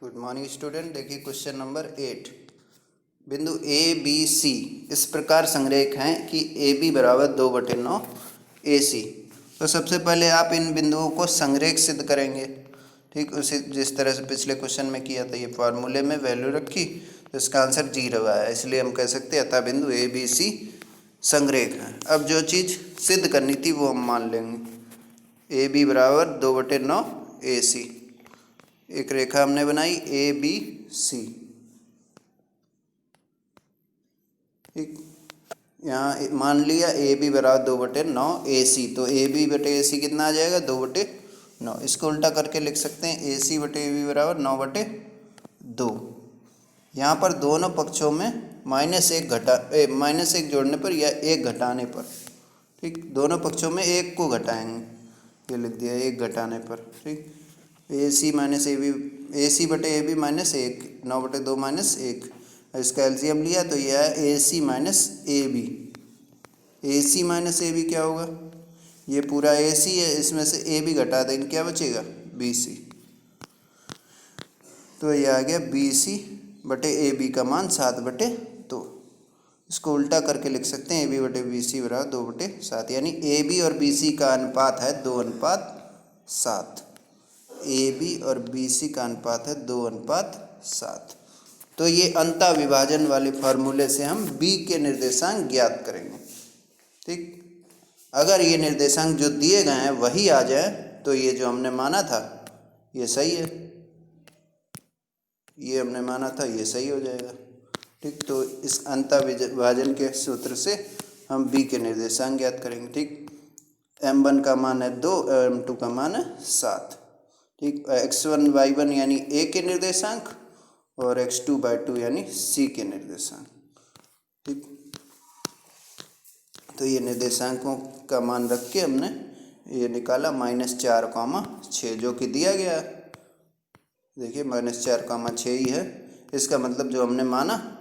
Good morning student. देखिए question number 8। बिंदु A B C इस प्रकार संरेख हैं कि ए बी बराबर 2/9 ए सी। तो सबसे पहले आप इन बिंदुओं को संरेख सिद्ध करेंगे। ठीक, उसी जिस तरह से पिछले क्वेश्चन में किया था, ये फार्मूले में वैल्यू रखी तो इसका आंसर 0 आया, इसलिए हम कह सकते हैं अतः बिंदु ए बी सी संरेख है। अब जो चीज़ सिद्ध करनी थी वो हम मान लेंगे। ए बी बराबर 2/9 ए सी। एक रेखा हमने बनाई ए बी सी। ठीक, यहाँ मान लिया ए बी बराबर 2/9 ए सी, तो ए बी बटे ए सी कितना आ जाएगा 2/9। इसको उल्टा करके लिख सकते हैं ए सी बटे ए बी बराबर 9/2। यहाँ पर दोनों पक्षों में -1 जोड़ने पर या 1 घटाने पर, ठीक, दोनों पक्षों में 1 को घटाएंगे, ये लिख दिया 1 घटाने पर। ठीक, ए C minus A B, A सी बटे ए बी -1, 9/2 -1, इसका एलसीएम लिया तो यह है A C minus A B. A C minus A B क्या होगा, ये पूरा ए सी है, इसमें से ए बी घटा देंगे, क्या बचेगा बी सी। तो ये आ गया बी सी बटे ए बी का मान 7/2। इसको उल्टा करके लिख सकते हैं ए बी बटे बी सी बराबर 2/7, यानी ए बी और बी सी का अनुपात है 2:7। ए बी और बी सी का अनुपात है 2:7। तो ये अंतः विभाजन वाले फार्मूले से हम बी के निर्देशांक ज्ञात करेंगे। ठीक, अगर ये निर्देशांक जो दिए गए हैं वही आ जाए तो ये जो हमने माना था ये सही है, ये हमने माना था ये सही हो जाएगा। ठीक, तो इस अंतः विभाजन के सूत्र से हम बी के निर्देशांक ज्ञात करेंगे। ठीक, m1 का मान है 2 और m2 का मान है 7। ठीक, x1 y1 यानी ए के निर्देशांक और x2 y2 यानी सी के निर्देशांक। ठीक, तो ये निर्देशांकों का मान रख के हमने ये निकाला -4,6 जो कि दिया गया है। देखिए -4,6 ही है, इसका मतलब जो हमने माना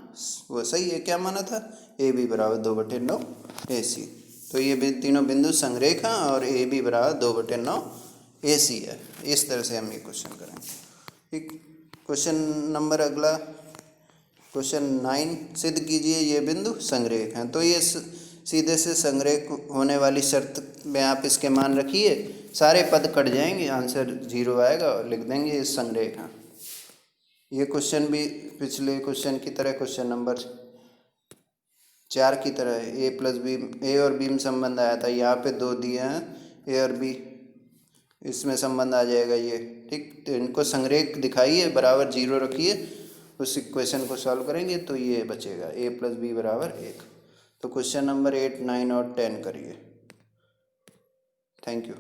वो सही है। क्या माना था, ए बी बराबर 2/9 ए सी। तो ये तीनों बिंदु संरेख हैं और ए बी बराबर 2/9 ए सी है। इस तरह से हम ये क्वेश्चन करेंगे। ठीक, क्वेश्चन नंबर अगला क्वेश्चन 9, सिद्ध कीजिए ये बिंदु संरेख हैं। तो ये सीधे से संरेख होने वाली शर्त में आप इसके मान रखिए, सारे पद कट जाएंगे, आंसर 0 आएगा और लिख देंगे ये संरेख हैं। ये क्वेश्चन भी पिछले क्वेश्चन की तरह क्वेश्चन नंबर 4 की तरह है। ए प्लस बी, ए और बी में संबंध आया था, यहाँ पे 2 दिए हैं ए और बी, इसमें संबंध आ जाएगा ये। ठीक, तो इनको संरेख दिखाइए, बराबर 0 रखिए, उस इक्वेशन को सॉल्व करेंगे तो ये बचेगा ए प्लस बी बराबर 1। तो क्वेश्चन नंबर 8, 9 और 10 करिए। Thank you.